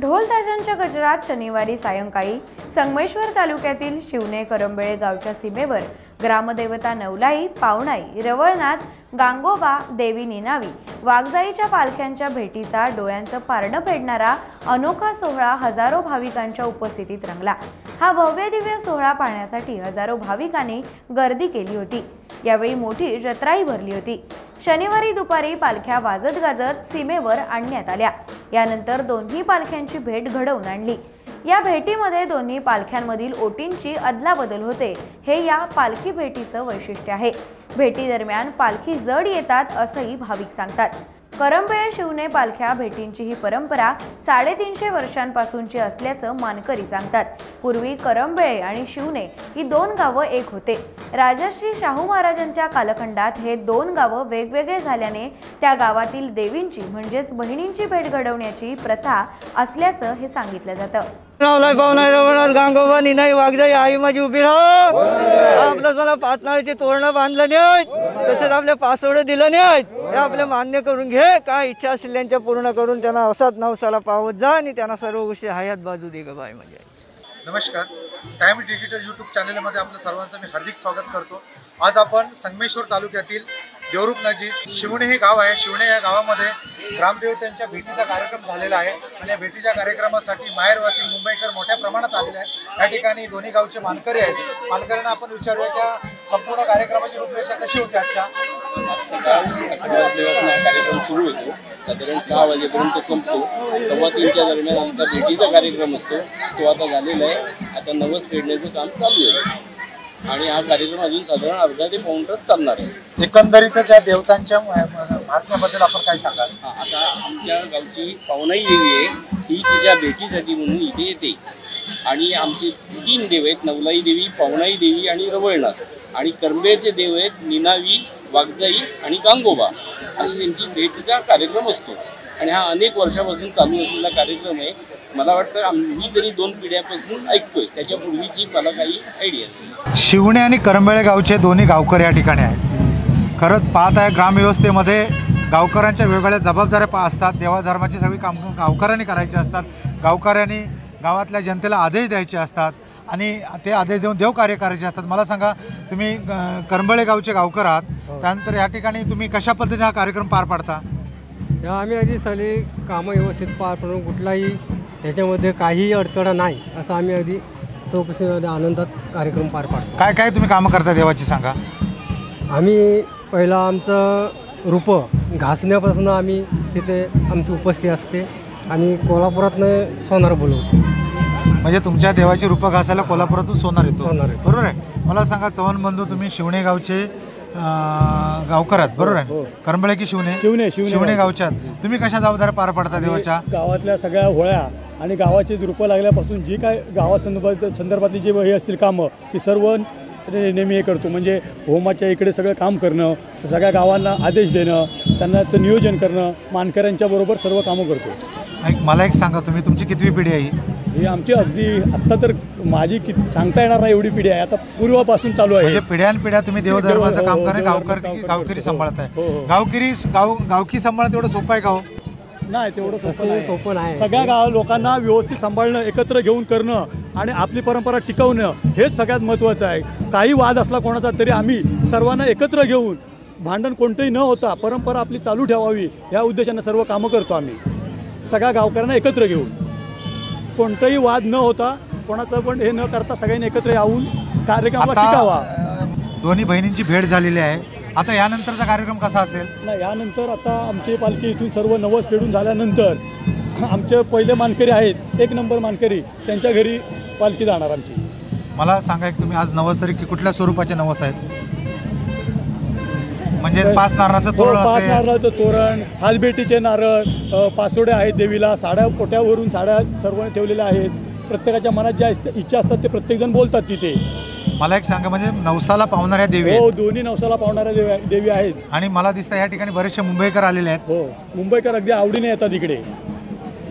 ढोल ताशांच्या गजरात शनिवारी सायंकाळी संगमेश्वर तालुक्यातील शिवणे करंबेळे गावच्या सीमेवर ग्रामदेवता नवलाई, पावणाई, रवळनाथ, गांगोबा, देवी निनावी, वाघजाईच्या पालख्यांच्या भेटीचा डोळ्यांचं पारणं फेडणारा अनोखा सोहळा हजारो भाविकांच्या उपस्थितीत रंगला। हा भव्य दिव्य सोहळा पाहण्यासाठी हजारो भाविकांनी गर्दी केली होती। यावेळी मोठी जत्राही भरली होती। शनिवारी दुपारी पालख्या वाजत गाजत सीमेवर आणण्यात आल्या। यानंतर दोन्ही पालख्यांची भेट घडवून आणली। या भेटीमध्ये दोन्ही पालख्यांमधील ओटींची अदलाबदल होते। हे या पालखी भेटीचं वैशिष्ट्य आहे। भेटी दरम्यान पालखी जड येतात असंही भाविक सांगतात। करंबेळे शिवणे पालख्या भेटींची ही परंपरा 350 वर्षांपासूनची असल्याचं मानकरी सांगतात। पूर्वी करंबेळे आणि शिवणे ही दोन गावं एक होते। राजश्री शाहू महाराजांच्या कालखंडात हे दोन गावं वेगवेगळे झाल्याने त्या गावातील देवींची म्हणजेच बहिणींची भेट घडवण्याची प्रथा असल्याचं हे सांगितलं जातं। नावलाई पावणाई रवळनाथ गांगोबा निनाई वाघजाई आई माझी उभी राहो। आपलं मला पातनाळीचे तोरणं बांधलं नाही, तसेच आपले पासोडे दिलं नाही, हे आपले मान्य करून घे। काय इच्छा असतील त्यांच्या पूर्ण करून त्यांना असाच नवसाला पावत जा आणि त्यांना सर्व गोष्टी हयात बाजू दे ग बाई म्हणजे। नमस्कार, टाइम डिजिटल यूट्यूब चॅनलमध्ये आपलं सर्वांचं मी हार्दिक स्वागत करतो। आज आपण संगमेश्वर तालुक्यातील देवरूप नजीक शिवणे हे गाव आहे। शिवणे या गावामध्ये ग्रामदेवतांच्या भेटीचा कार्यक्रम झालेला आहे आणि या भेटीच्या कार्यक्रमासाठी माहेरवासी मुंबईकर मोठ्या प्रमाणात आलेले आहेत। या ठिकाणी दोन्ही गावचे मानकरी आहेत। मानकऱ्यांना आपण विचारूया की संपूर्ण कार्यक्रमाची रूपरेषा कशी होती। आजच्या कार्यक्रम सुरू होतो, साधारण 6 वाजेपर्यंत संपतो। 2:15च्या दरम्यान आमचा भेटीचा कार्यक्रम असतो, तो आता झालेला आहे। आता नवस फेडण्याचं काम चालू आहे आणि हा कार्यक्रम अजून साधारण अर्धा ते पाऊण तास चालणार आहे। एकंदरीतच या देवतांच्या महात्म्याबद्दल आपण काय सांगाल? आता आमच्या गावची पावनाई देवी आहे, ही तिच्या भेटीसाठी म्हणून इथे येते आणि आमचे 3 देव आहेत, नवलाई देवी, पावनाई देवी आणि रवळनाथ। आणि करंबेळचे देव आहेत निनावी, वाघजाई आणि गांगोबा। अशी त्यांची भेटीचा कार्यक्रम असतो आणि हा अनेक वर्षापासून चालू असलेला कार्यक्रम आहे। मला वाटतं आम्ही तरी 2 पिढ्यापासून ऐकतोय, त्याच्यापूर्वीची मला काही आयडिया नाही। शिवणे आणि करंबेळे गावचे दोन्ही गावकरी या ठिकाणी आहेत। खरंच पाहत आहे ग्रामव्यवस्थेमध्ये गावकऱ्यांच्या वेगवेगळ्या जबाबदाऱ्या असतात। देवाधर्माची सगळी काम गावकऱ्यांनी करायची असतात। गावकऱ्यांनी गावातल्या जनतेला आदेश द्यायचे असतात आणि ते आदेश देऊन देवकार्य करायचे असतात। मला सांगा, तुम्ही करंबेळे गावचे गावकर आहात, त्यानंतर या ठिकाणी तुम्ही कशा पद्धतीने हा कार्यक्रम पार पाडता? आम्ही आधी सगळी कामं व्यवस्थित पार पाडून कुठलाही ह्याच्यामध्ये काही अडथळा नाही असं आम्ही आधी चौकशीमध्ये आनंदात कार्यक्रम पार पाडतो। काय काय तुम्ही कामं करता देवाची सांगा? आम्ही पहिला आमचं रूपं घासण्यापासून आम्ही तिथे आमची उपस्थिती असते आणि कोल्हापुरातनं सोनार बोलवतो। म्हणजे तुमच्या देवाची रूपं घासायला कोल्हापुरातून सोनार येतो, बरोबर आहे? मला सांगा, चव्हाण बंधू तुम्ही शिवणे गावचे गावकर आहात, बरोबर आहे? करंबेळे की शिवणे? शिवणे गावच्या तुम्ही कशा जबाबदाऱ्या पार पाडता देवाच्या? गावातल्या सगळ्या होळ्या आणि गावाची रूपं लागल्यापासून जी काय संदर्भातली जी हे असतील कामं ती सर्व नेहमी हे करतो। म्हणजे होमाच्या इकडे सगळं काम करणं, सगळ्या गावांना आदेश देणं, त्यांना ते नियोजन करणं, मानकऱ्यांच्या बरोबर सर्व कामं करतो। मला एक सांगा, तुम्ही तुमची कितवी पिढी आहे ही? आमची अगदी आत्ता तर माझी सांगता येणार नाही एवढी पिढी आहे, आता पूर्वापासून चालू आहे। म्हणजे पिढ्यानपिढ्या तुम्ही देवधर्माचं काम करणे गावकरी सांभाळत आहे। गावकी सांभाळणं तेवढं सोपं आहे का हो? नाही, तेवढं सोपं नाही। सगळ्या लोकांना व्यवस्थित सांभाळणं, एकत्र घेऊन करणं आणि आपली परंपरा टिकवणं हेच सगळ्यात महत्त्वाचं आहे। काही वाद असला कोणाचा तरी आम्ही सर्वांना एकत्र घेऊन भांडण कोणतंही न होता परंपरा आपली चालू ठेवावी या उद्देशाने सर्व कामं करतो आम्ही। सगळ्या गावकऱ्यांना एकत्र घेऊन कोणताही वाद न होता, कोणाचं पण हे न करता सगळ्यांनी एकत्र येऊन कार्यक्रम टिकावा। दोन्ही बहिणींची भेट झालेली आहे, आता यानंतरचा कार्यक्रम कसा असेल? नाही, यानंतर आता आमची पालखी इथून सर्व नवस फेडून झाल्यानंतर आमचे पहिले मानकरी आहेत, 1 नंबर मानकरी, त्यांच्या घरी पालखी जाणार आमची। मला सांगा, एक तुम्ही आज नवस तरी कुठल्या स्वरूपाचे नवस आहेत? म्हणजे 5 नारळाचं तोरण, 5 नारळाचं तोरण, हातभेटीचे नारळ, पासोड्या आहेत देवीला, साड्या पोट्यावरून साड्या सर्व ठेवलेल्या आहेत। प्रत्येकाच्या मनात ज्या इच्छा असतात ते प्रत्येकजण बोलतात तिथे। मला एक सांगा, म्हणजे नवसाला पावणाऱ्या देवी? हो, दोन्ही नवसाला पावणाऱ्या देवी आहेत आणि मला दिसतं या ठिकाणी बरेचसे मुंबईकर आलेले आहेत। हो, मुंबईकर अगदी आवडीने येतात इकडे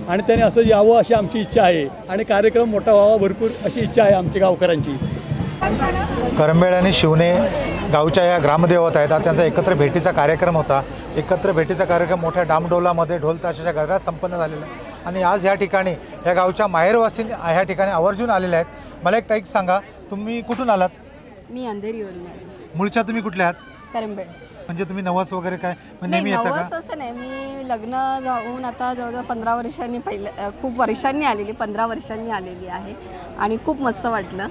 आणि त्याने असं यावं अशी आमची इच्छा आहे आणि कार्यक्रम मोठा व्हावा भरपूर अशी इच्छा आहे आमच्या गावकऱ्यांची। करंबेळे आणि शिवणे गावच्या या ग्रामदेवता आहेत, त्यांचा एकत्र भेटीचा कार्यक्रम होता। एकत्र भेटीचा कार्यक्रम मोठ्या डामडोलामध्ये ढोल ताशाच्या गजरात संपन्न झालेला आहे। आणि आज ह्या ठिकाणी या गावच्या माहेरवासी ह्या ठिकाणी आवर्जून आलेले आहेत. मला एक ताईक सांगा, तुम्ही कुठून आलात? मी अंधेरीवरून आले. मूळच्या तुम्ही कुठल्या आहात? करंबे. म्हणजे तुम्ही नवस वगैरे काय नेहमी येता नवस का? असं नाही, मी लग्न जाऊन आता जवळजवळ 15 वर्षांनी खूप वर्षांनी आलेली, 15 वर्षांनी आलेली आहे आणि खूप मस्त वाटलं.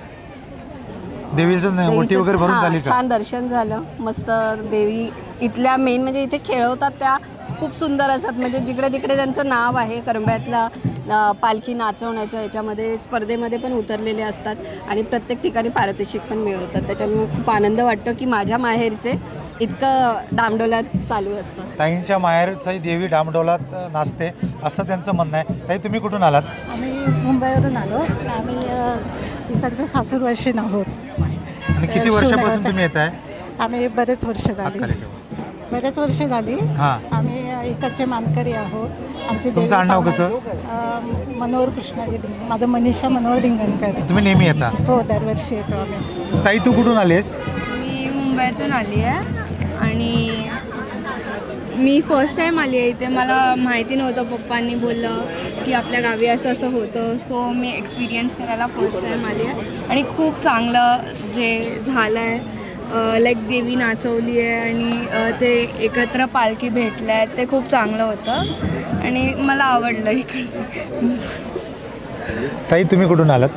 देवीचं ओटी वगैरे भरून झाली का? छान दर्शन झालं, मस्त. देवी इथल्या मेन म्हणजे इथे खेळवतात त्या खूप सुंदर असतात. म्हणजे जिकडे तिकडे त्यांचं नाव आहे. करंब्यातला पालखी नाचवण्याचं याच्यामध्ये स्पर्धेमध्ये पण उतरलेले असतात आणि प्रत्येक ठिकाणी पारितोषिक पण मिळवतात. त्याच्यामुळे खूप आनंद वाटतो की माझ्या माहेरचे इतकं डामडोलात चालू असतं. ताईंच्या माहेरचाही देवी डामडोलात नाचते असं त्यांचं म्हणणं आहे. ताई तुम्ही कुठून आलात? आम्ही मुंबईवरून आलो. आम्ही इकडचे सासूरवाशी आहोत. आणि किती वर्षापासून तुम्ही येत आहे? आम्ही बरेच वर्ष झाली. आम्ही इकडचे मानकरी आहोत. आमची तुमचं आडनाव कसं? मनोहर कृष्णाजी डिंगण. माझं मनीषा मनोहर डिंगणकर. तुम्ही नेहमी येता? हो, दरवर्षी येतो आम्ही. ताई तू कुठून आलीस? मी मुंबईतून आली आहे आणि मी फर्स्ट टाईम आली आहे इथे. मला माहिती नव्हतं, पप्पांनी बोललं की आपल्या गावी असं असं होतं. सो मी एक्सपिरियन्स करायला फर्स्ट टाईम आली आहे आणि खूप चांगलं जे झालं आहे. लाईक देवी नाचवली आहे आणि ते एकत्र पालखी भेटल्या आहेत, ते खूप चांगलं होतं आणि मला आवडलं इकडचं. ताई तुम्ही कुठून आलात?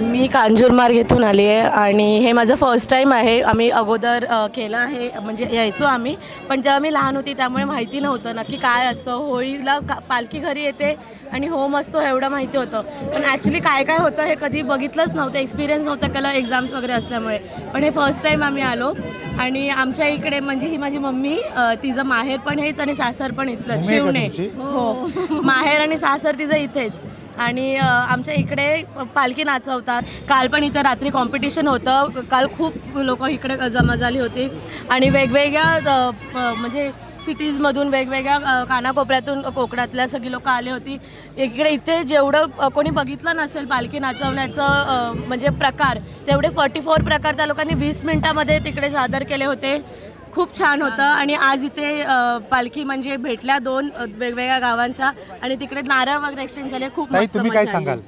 मी कांजूरमार्ग येथून आली आहे आणि हे माझं फर्स्ट टाईम आहे. आम्ही अगोदर केलं आहे, म्हणजे यायचो आम्ही, पण तेव्हा मी लहान होती त्यामुळे माहिती नव्हतं नक्की काय असतं. होळीला पालखी घरी येते आणि होम असतो एवढं माहिती होतं, पण ॲक्च्युली काय काय होतं हे कधी बघितलंच नव्हतं, एक्सपिरियन्स नव्हतं केलं एक्झाम्स वगैरे असल्यामुळे. पण हे फर्स्ट टाईम आम्ही आलो आणि आमच्या इकडे म्हणजे ही माझी मम्मी, तिचं माहेर पण हेच आणि सासर पण इथलं शिवणे. हो, माहेर आणि सासर तिचं इथेच. आणि आमच्या इकडे पालखी नाचवतात. काल पण इथं रात्री कॉम्पिटिशन होतं. काल खूप लोक इकडे जमा झाली होती आणि वेगवेगळ्या म्हणजे सिटीजमधून, वेगवेगळ्या कानाकोपऱ्यातून, कोकणातल्या सगळी लोक आली होती इथे. जेवढं कोणी बघितलं नसेल पालखी नाचवण्याचं म्हणजे प्रकार, तेवढे 44 प्रकार त्या लोकांनी 20 मिनिटामध्ये तिकडे सादर केले होते. खूप छान होतं. आणि आज इथे पालखी म्हणजे भेटल्या 2 वेगवेगळ्या गावांच्या आणि तिकडे नारळ वगैरे एक्सचेंज झाले. खूप मस्त. तुम्ही काय सांगाल?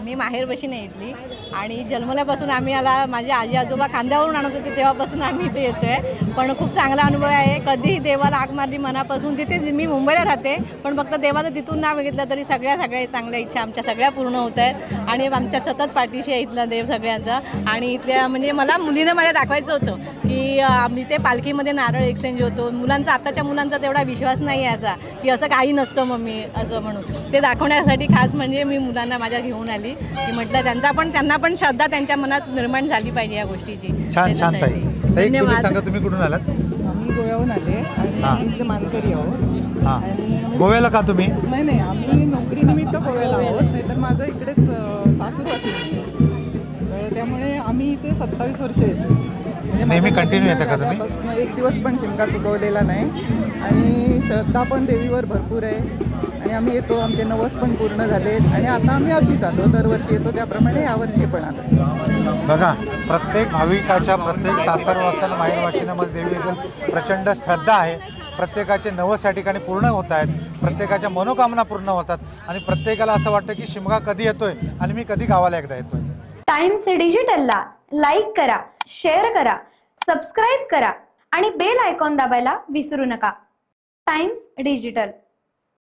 मी माहेरपाशी नाही इथली आणि जन्मल्यापासून आम्ही माझे आजी आजोबा खांद्यावरून आणत होते तेव्हापासून आम्ही इथे येतो आहे. पण खूप चांगला अनुभव आहे. कधीही देवाला हाक मारली मनापासून. तिथे मी मुंबईला राहते, पण फक्त देवाचं तिथून नाव घेतलं तरी सगळ्या चांगल्या इच्छा आमच्या सगळ्या पूर्ण होत आहेत आणि आमच्या सतत पाठीशी आहे इथला देव सगळ्यांचा. आणि इथल्या म्हणजे मला मुलीनं माझ्या दाखवायचं होतं की इथे पालखीमध्ये नारळ एक्सचेंज होतो. मुलांचा, आताच्या मुलांचा तेवढा विश्वास नाही आहे असा की असं काही नसतं मम्मी असं म्हणून. ते दाखवण्यासाठी खास म्हणजे मी मुलांना माझ्या घेऊन आली की म्हटलं त्यांना पण श्रद्धा त्यांच्या मनात निर्माण झाली पाहिजे या गोष्टीची. छान छान ताई. तुम्ही सांगा, तुम्ही कुठून आलात? आम्ही गोव्याहून आले आणि इथले मानकरी आहोत. हां, गोव्याला का तुम्ही? नाही, आम्ही नोकरीनिमित्त गोव्याला आहोत. नाहीतर माझं इकडेच सासूरवासी, त्यामुळे आम्ही इथे 27 वर्ष येतो. नेहमी कंटिन्यू येतं का तुम्ही? एक दिवस पण शिमगा चुकवलेला नाही आणि श्रद्धा पण देवीवर भरपूर आहे आणि आम्ही येतो. आमचे नवस पण पूर्ण झालेत आणि आता आम्ही अशीच आलो, दरवर्षी येतो त्याप्रमाणे यावर्षी पण आलो. बघा, प्रत्येक भाविकाच्या, प्रत्येक सासरवासाला, माहेरवाशिनामध्ये देवीबद्दल प्रचंड श्रद्धा आहे. प्रत्येकाचे नवस या ठिकाणी पूर्ण होत आहेत, प्रत्येकाच्या मनोकामना पूर्ण होतात आणि प्रत्येकाला असं वाटतं की शिमगा कधी येतोय आणि मी कधी गावाला एकदा येतोय. टाइम्स डिजिटलला लाईक करा, शेअर करा, सबस्क्राईब करा आणि बेल आयकॉन दाबायला विसरू नका. Times digital.